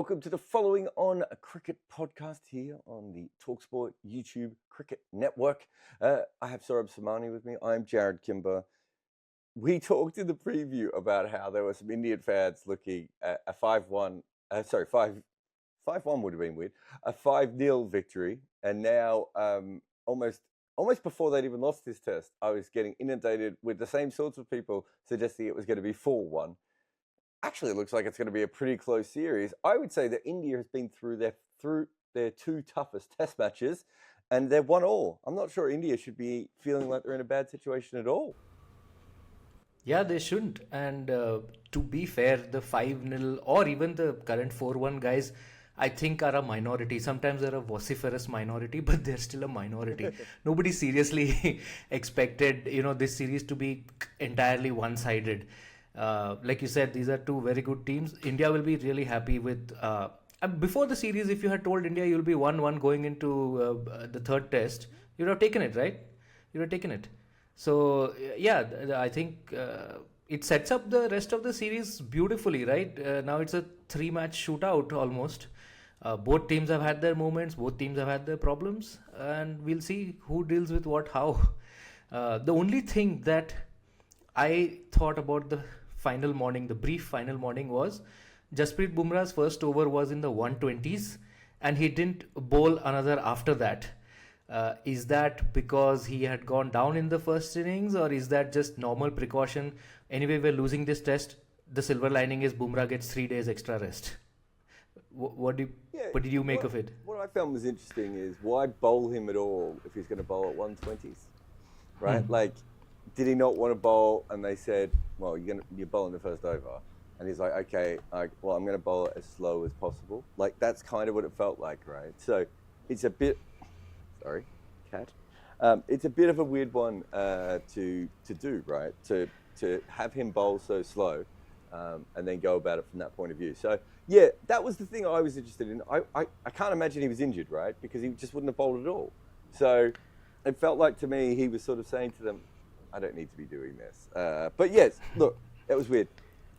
welcome to the following on a cricket podcast here on the talkSPORT YouTube Cricket Network. I have Saurabh Somani with me. I'm Jarrod, Kimber. We talked in the preview about how there were some Indian fans looking at a 5-1, 5-1 would have been weird, a 5-0 victory. And now almost before they'd even lost this test, I was getting inundated with the same sorts of people suggesting it was going to be 4-1. Actually, it looks like it's going to be a pretty close series. I would say that India has been through their two toughest test matches, and they've won all. I'm not sure India should be feeling like they're in a bad situation at all. Yeah, they shouldn't. And to be fair, the 5-0 or even the current 4-1 guys, I think are a minority. Sometimes they're a vociferous minority, but they're still a minority. Nobody seriously expected, this series to be entirely one-sided. Like you said, these are two very good teams. India will be really happy with... before the series, if you had told India you'll be 1-1 going into the third test, you'd have taken it, right? You'd have taken it. So, yeah, I think it sets up the rest of the series beautifully, right? Now it's a 3-match shootout almost. Both teams have had their moments. Both teams have had their problems. And we'll see who deals with what, how. The only thing that I thought about the brief final morning was Jasprit Bumrah's first over was in the 120s and he didn't bowl another after that. Is that because he had gone down in the first innings, or is that just normal precaution? Anyway, we're losing this test. The silver lining is Bumrah gets 3 days extra rest. What did you make of it? What I found was interesting is why bowl him at all if he's going to bowl at 120s, right? Like, did he not want to bowl? And they said, well, you're bowling the first over. And he's like, okay, I'm going to bowl it as slow as possible. Like, that's kind of what it felt like, right? So it's a bit, sorry, cat. It's a bit of a weird one to do, right? To have him bowl so slow and then go about it from that point of view. So, yeah, that was the thing I was interested in. I can't imagine he was injured, right? Because he just wouldn't have bowled at all. So it felt like to me he was sort of saying to them, I don't need to be doing this. But yes, look, that was weird.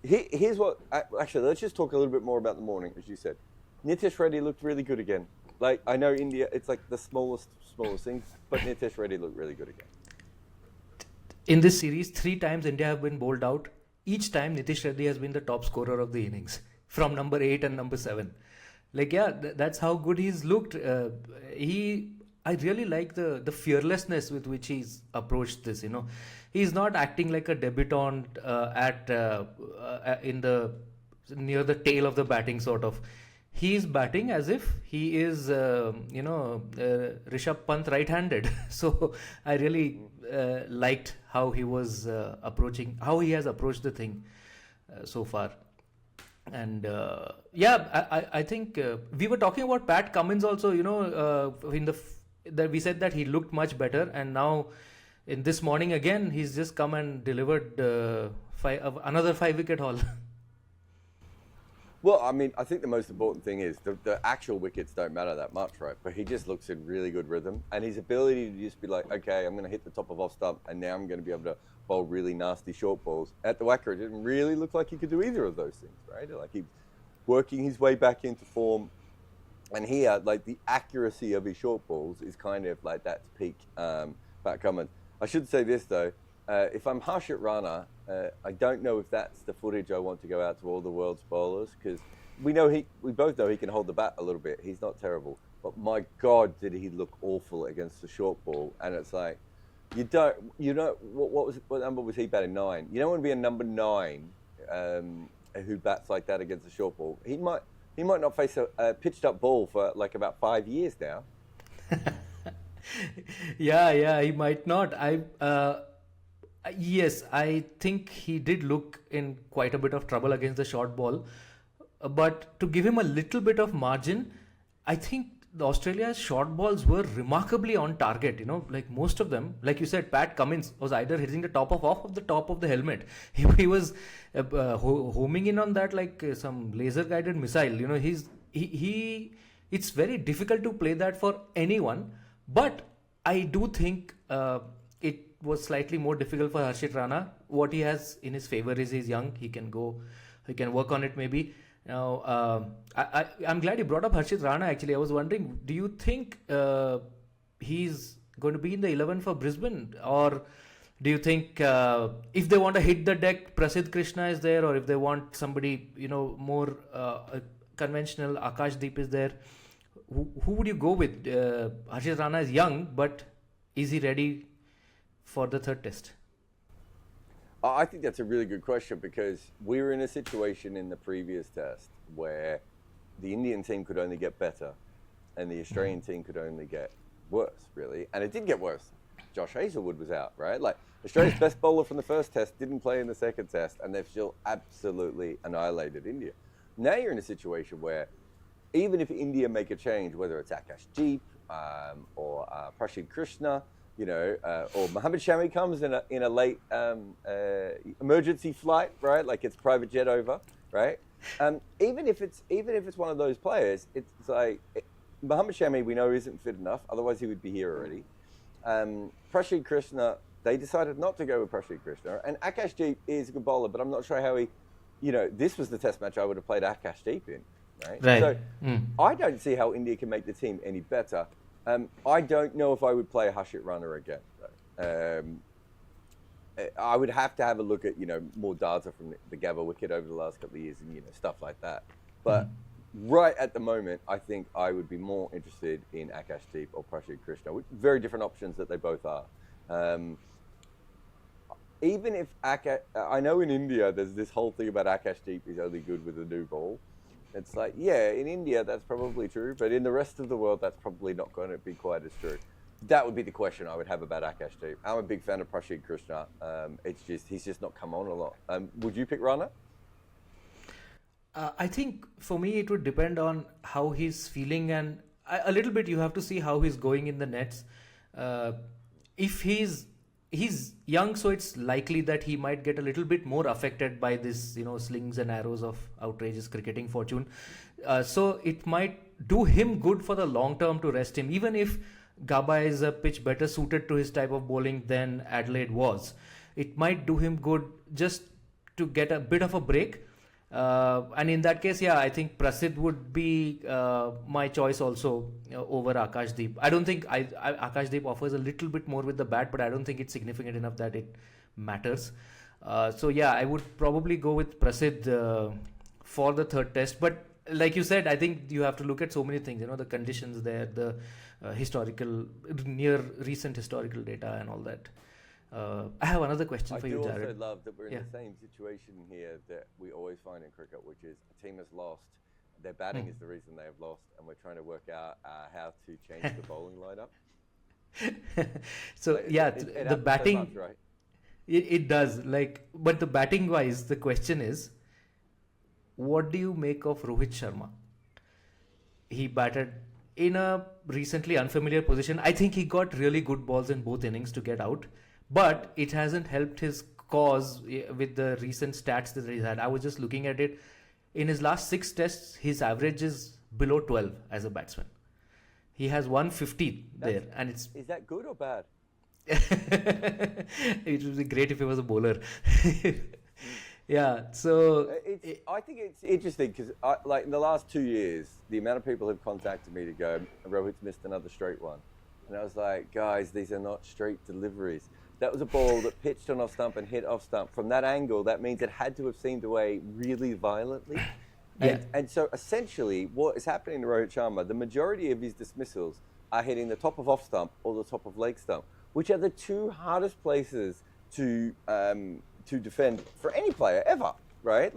Here's what, actually, let's just talk a little bit more about the morning, as you said. Nitish Reddy looked really good again. Like, I know India, it's like the smallest things, but Nitish Reddy looked really good again. In this series, 3 times India have been bowled out. Each time Nitish Reddy has been the top scorer of the innings from number 8 and number 7. Like, yeah, that's how good he's looked. I really like the fearlessness with which he's approached this. He's not acting like a debutant near the tail of the batting sort of. He's batting as if he is Rishabh Pant right-handed. So I really liked how he was how he has approached the thing so far. And I think we were talking about Pat Cummins also. That we said that he looked much better, and now in this morning again he's just come and delivered another 5-wicket haul. Well, I mean, I think the most important thing is the actual wickets don't matter that much, right? But he just looks in really good rhythm, and his ability to just be like, okay, I'm going to hit the top of off stump, and now I'm going to be able to bowl really nasty short balls. At the Wacker, it didn't really look like he could do either of those things, right? Like, he's working his way back into form. And here, like, the accuracy of his short balls is kind of like that's peak Pat Cummins. I should say this, though. If I'm Harshit Rana, I don't know if that's the footage I want to go out to all the world's bowlers, because we both know he can hold the bat a little bit. He's not terrible. But my God, did he look awful against the short ball. And it's like, what number was he batting? 9. You don't want to be a number 9 who bats like that against a short ball. He might not face a pitched up ball for like about 5 years now. Yeah, he might not. Yes, I think he did look in quite a bit of trouble against the short ball. But to give him a little bit of margin, I think Australia's short balls were remarkably on target. Like most of them, like you said, Pat Cummins was either hitting the top of the top of the helmet. He was homing in on that like some laser guided missile. It's very difficult to play that for anyone. But I do think it was slightly more difficult for Harshit Rana. What he has in his favor is he's young. He can work on it maybe. Now, I'm glad you brought up Harshit Rana. Actually, I was wondering, do you think he's going to be in the 11 for Brisbane, or do you think if they want to hit the deck, Prasidh Krishna is there, or if they want somebody more conventional, Akashdeep is there? Who would you go with? Harshit Rana is young, but is he ready for the third test? I think that's a really good question, because we were in a situation in the previous test where the Indian team could only get better and the Australian team could only get worse, really. And it did get worse. Josh Hazlewood was out, right? Like, Australia's best bowler from the first test didn't play in the second test, and they've still absolutely annihilated India. Now you're in a situation where even if India make a change, whether it's Akashdeep or Prasidh Krishna, or Mohammad Shami comes in a late emergency flight, right? Like it's private jet over, right? Even if it's one of those players, it's like Mohammad Shami we know isn't fit enough. Otherwise he would be here already. Prasidh Krishna, they decided not to go with Prasidh Krishna, and Akashdeep is a good bowler, but I'm not sure how he. This was the test match I would have played Akashdeep in, right? So I don't see how India can make the team any better. I don't know if I would play Harshit Rana again, though. I would have to have a look at, more data from the Gava wicket over the last couple of years and, stuff like that. But right at the moment, I think I would be more interested in Akashdeep or Prasidh Krishna, with very different options that they both are. Even if I know in India there's this whole thing about Akashdeep is only good with a new ball. It's like, yeah, in India that's probably true, but in the rest of the world that's probably not going to be quite as true. That would be the question I would have about Akashdeep. I'm a big fan of Prasidh Krishna. He's just not come on a lot. Would you pick Rana? I think for me it would depend on how he's feeling, and a little bit you have to see how he's going in the nets. If he's young, so it's likely that he might get a little bit more affected by this, slings and arrows of outrageous cricketing fortune. So it might do him good for the long term to rest him, even if Gaba is a pitch better suited to his type of bowling than Adelaide was. It might do him good just to get a bit of a break. And in that case, I think Prasidh would be my choice also over Akashdeep. I don't think Akashdeep offers a little bit more with the bat, but I don't think it's significant enough that it matters. I would probably go with Prasidh for the third test. But like you said, I think you have to look at so many things, the conditions there, the recent historical data and all that. I have another question for you, Jarrod. I also love that we're in the same situation here that we always find in cricket, which is a team has lost. Their batting is the reason they have lost, and we're trying to work out how to change the bowling lineup. The batting, so much, right? it does. But the batting wise, the question is, what do you make of Rohit Sharma? He batted in a recently unfamiliar position. I think he got really good balls in both innings to get out. But it hasn't helped his cause with the recent stats that he's had. I was just looking at it. In his last 6 tests, his average is below 12 as a batsman. He has 150 there. And it's... Is that good or bad? It would be great if he was a bowler. So... I think it's interesting because in the last 2 years, the amount of people have contacted me to go, Rohit's missed another straight one. And I was like, guys, these are not straight deliveries. That was a ball that pitched on off stump and hit off stump. From that angle, that means it had to have seamed away really violently. And so essentially what is happening to Rohit Sharma, the majority of his dismissals are hitting the top of off stump or the top of leg stump, which are the two hardest places to defend for any player ever, right?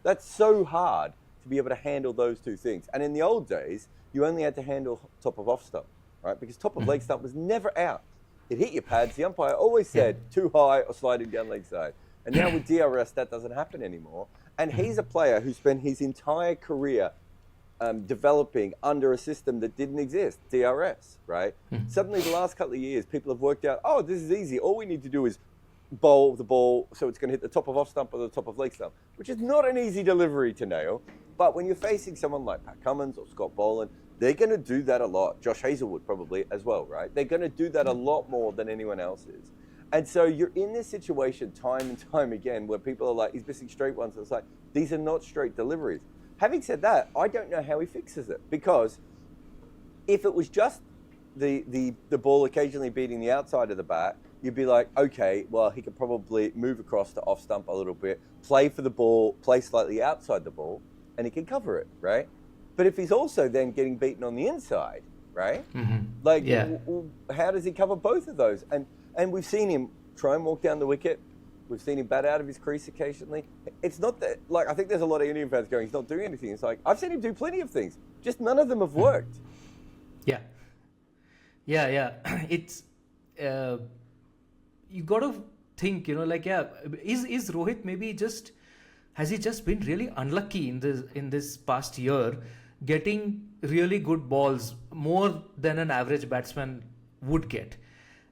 That's so hard to be able to handle those two things. And in the old days, you only had to handle top of off stump, right? Because top of leg stump was never out. It hit your pads. The umpire always said too high or sliding down leg side. And now with DRS, that doesn't happen anymore. And he's a player who spent his entire career developing under a system that didn't exist, DRS, right? Suddenly, the last couple of years, people have worked out, oh, this is easy. All we need to do is bowl the ball so it's going to hit the top of off stump or the top of leg stump, which is not an easy delivery to nail. But when you're facing someone like Pat Cummins or Scott Boland, they're going to do that a lot. Josh Hazlewood probably as well, right? They're going to do that a lot more than anyone else is. And so you're in this situation time and time again where people are like, he's missing straight ones. It's like, these are not straight deliveries. Having said that, I don't know how he fixes it, because if it was just the ball occasionally beating the outside of the bat, you'd be like, okay, well, he could probably move across to off stump a little bit, play for the ball, play slightly outside the ball, and he can cover it, right? But if he's also then getting beaten on the inside, right? How does he cover both of those? And we've seen him try and walk down the wicket. We've seen him bat out of his crease occasionally. It's not that, like, I think there's a lot of Indian fans going, he's not doing anything. It's like, I've seen him do plenty of things, just none of them have worked. Yeah. It's, you got to think, is Rohit maybe has he just been really unlucky in this past year, getting really good balls more than an average batsman would get?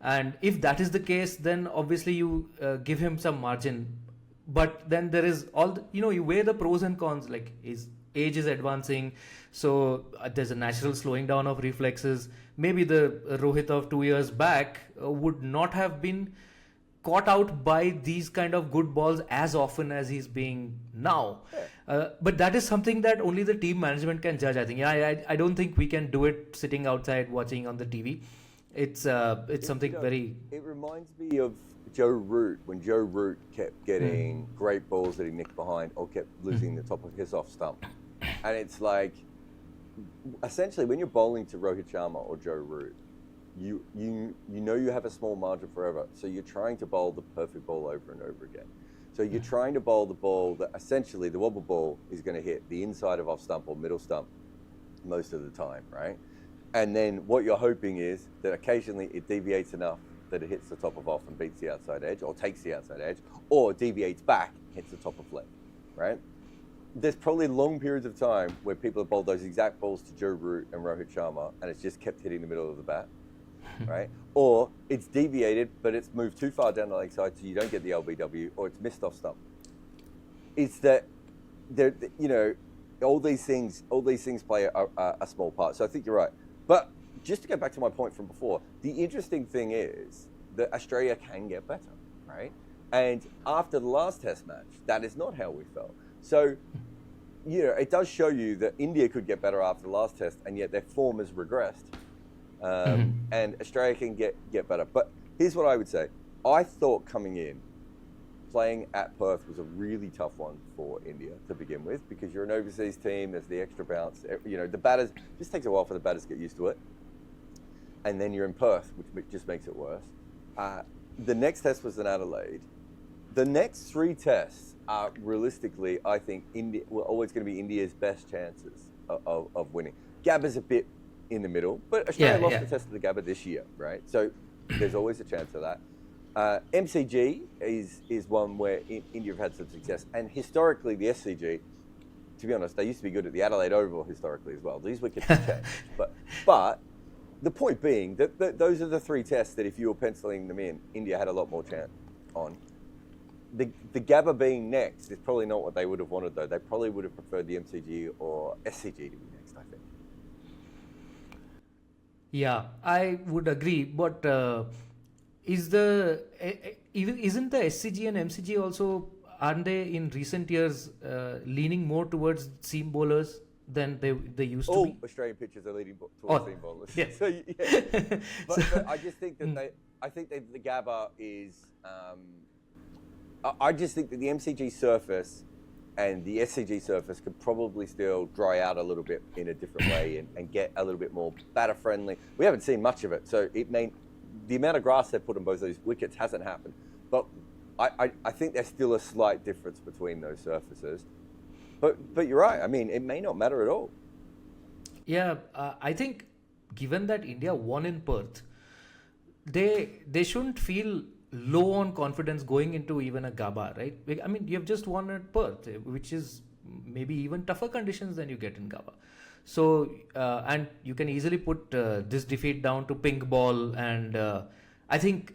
And if that is the case, then obviously you give him some margin. But then there is you weigh the pros and cons, like his age is advancing, so there's a natural slowing down of reflexes. Maybe the Rohit of 2 years back would not have been caught out by these kind of good balls as often as he's being now. But that is something that only the team management can judge, I think. I don't think we can do it sitting outside watching on the TV. It's something very... It reminds me of Joe Root, when Joe Root kept getting great balls that he nicked behind or kept losing the top of his off stump. And it's like, essentially, when you're bowling to Rohit Sharma or Joe Root, you know you have a small margin forever, so you're trying to bowl the perfect ball over and over again. So you're trying to bowl the ball that essentially the wobble ball is going to hit the inside of off stump or middle stump most of the time, right? And then what you're hoping is that occasionally it deviates enough that it hits the top of off and beats the outside edge, or takes the outside edge, or deviates back, hits the top of leg, right? There's probably long periods of time where people have bowled those exact balls to Joe Root and Rohit Sharma, and it's just kept hitting the middle of the bat, right? Or it's deviated, but it's moved too far down the leg side, so you don't get the LBW, or it's missed off stump. It's that, all these things play a small part. So I think you're right. But just to go back to my point from before, the interesting thing is that Australia can get better, right? And after the last Test match, that is not how we felt. So, it does show you that India could get better after the last Test, and yet their form has regressed. And Australia can get better. But here's what I would say. I thought coming in, playing at Perth was a really tough one for India to begin with, because you're an overseas team, there's the extra bounce. The batters, just takes a while for the batters to get used to it. And then you're in Perth, which just makes it worse. The next Test was in Adelaide. The next 3 tests are realistically, I think, India were always going to be India's best chances of winning. Gabba's a bit in the middle, but Australia lost the Test of the Gabba this year, right? So there's always a chance of that. MCG is one where India have had some success, and historically the SCG, to be honest, they used to be good at the Adelaide Oval historically as well. These wickets have changed, but the point being that those are the 3 tests that if you were penciling them in, India had a lot more chance on. The Gabba being next is probably not what they would have wanted, though. They probably would have preferred the MCG or SCG to be next, I think. Yeah, I would agree, but isn't the SCG and MCG also, aren't they in recent years leaning more towards seam bowlers than they used to be? All Australian pitchers are leaning towards seam bowlers. Yeah. So, but I just think that the Gabba is. I just think that the MCG surface and the SCG surface could probably still dry out a little bit in a different way and get a little bit more batter friendly. We haven't seen much of it, so the amount of grass they've put on both those wickets hasn't happened. But I think there's still a slight difference between those surfaces. But you're right. I mean, it may not matter at all. Yeah, I think given that India won in Perth, they shouldn't feel low on confidence going into even a Gabba, right? I mean, you have just won at Perth, which is maybe even tougher conditions than you get in Gabba. So, and you can easily put this defeat down to pink ball. And I think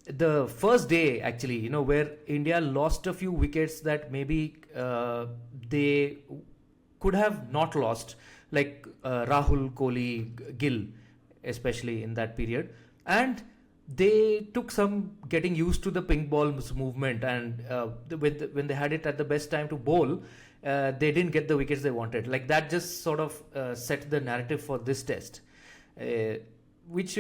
the first day, actually, where India lost a few wickets that maybe they could have not lost, like Rahul, Kohli, Gill, especially in that period. And they took some getting used to the pink ball's movement, and when they had it at the best time to bowl, they didn't get the wickets they wanted. Like that just sort of set the narrative for this test, which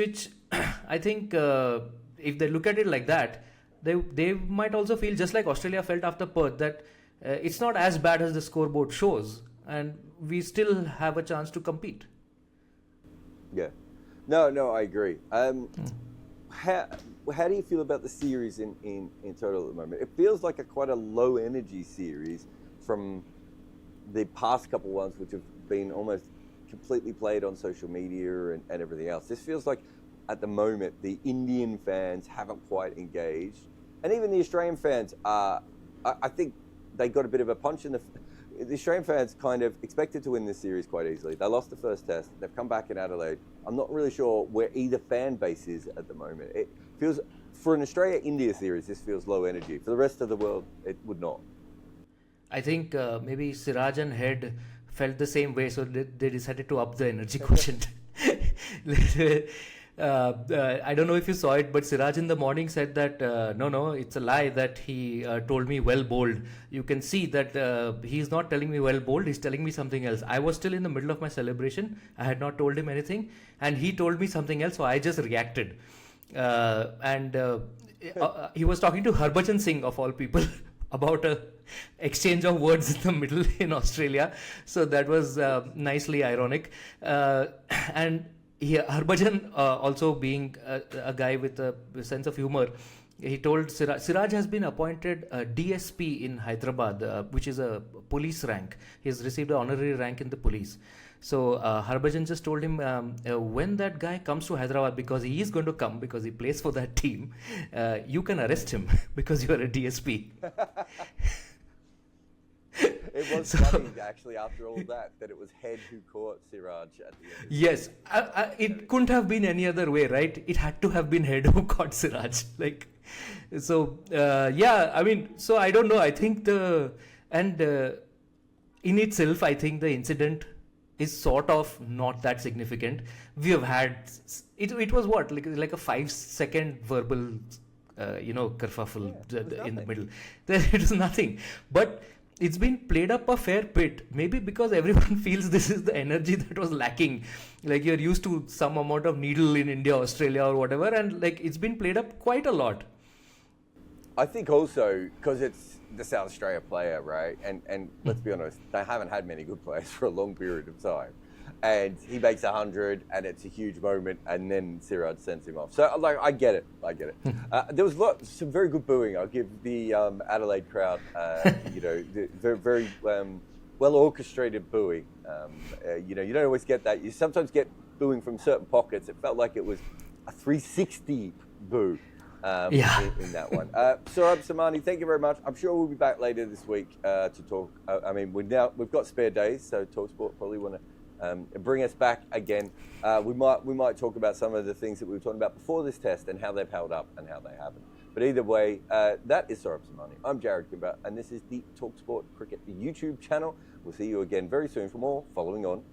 I think if they look at it like that, they might also feel just like Australia felt after Perth, that it's not as bad as the scoreboard shows, and we still have a chance to compete. Yeah. No, I agree. How do you feel about the series in total at the moment? It feels like quite a low energy series from the past couple ones, which have been almost completely played on social media and everything else. This feels like at the moment the Indian fans haven't quite engaged, and even the Australian fans are. I think they got a bit of a punch in the. The Australian fans kind of expected to win this series quite easily. They lost the first test. They've come back in Adelaide. I'm not really sure where either fan base is at the moment. It feels, for an Australia-India series, this feels low energy. For the rest of the world, it would not. I think maybe Siraj and Head felt the same way, so they decided to up the energy quotient. I don't know if you saw it, but Siraj in the morning said that no, it's a lie that he told me well bowled. You can see that he's not telling me well bowled, he's telling me something else. I was still in the middle of my celebration. I had not told him anything, and he told me something else, so I just reacted. He was talking to Harbhajan Singh, of all people, about a exchange of words in the middle in Australia. So that was nicely ironic. Harbhajan, also being a guy with a sense of humor, he told Siraj has been appointed DSP in Hyderabad, which is a police rank. He has received an honorary rank in the police. So Harbhajan just told him, when that guy comes to Hyderabad, because he is going to come because he plays for that team, you can arrest him because you are a DSP. It was funny, actually, after all that it was Head who caught Siraj at the end. Yes, it couldn't have been any other way, right? It had to have been Head who caught Siraj. So I don't know. I think in itself, I think the incident is sort of not that significant. We have had, it was what, like a 5-second verbal, kerfuffle in the middle. It was nothing. But it's been played up a fair bit, maybe because everyone feels this is the energy that was lacking. Like you're used to some amount of needle in India, Australia or whatever, and it's been played up quite a lot. I think also because it's the South Australia player, right? And let's be honest, they haven't had many good players for a long period of time. And he makes 100 and it's a huge moment, and then Siraj sends him off. So I get it. There was some very good booing. I'll give the Adelaide crowd, the very, very well orchestrated booing. You don't always get that. You sometimes get booing from certain pockets. It felt like it was a 360 boo in that one. Saurabh, Somani, thank you very much. I'm sure we'll be back later this week to talk. We've got spare days, so talkSPORT probably want to bring us back again. We might talk about some of the things that we were talking about before this test and how they've held up and how they haven't. But either way, that is Saurabh Somani. I'm Jarrod, Kimber, and this is the talkSPORT Cricket YouTube channel. We'll see you again very soon for more following on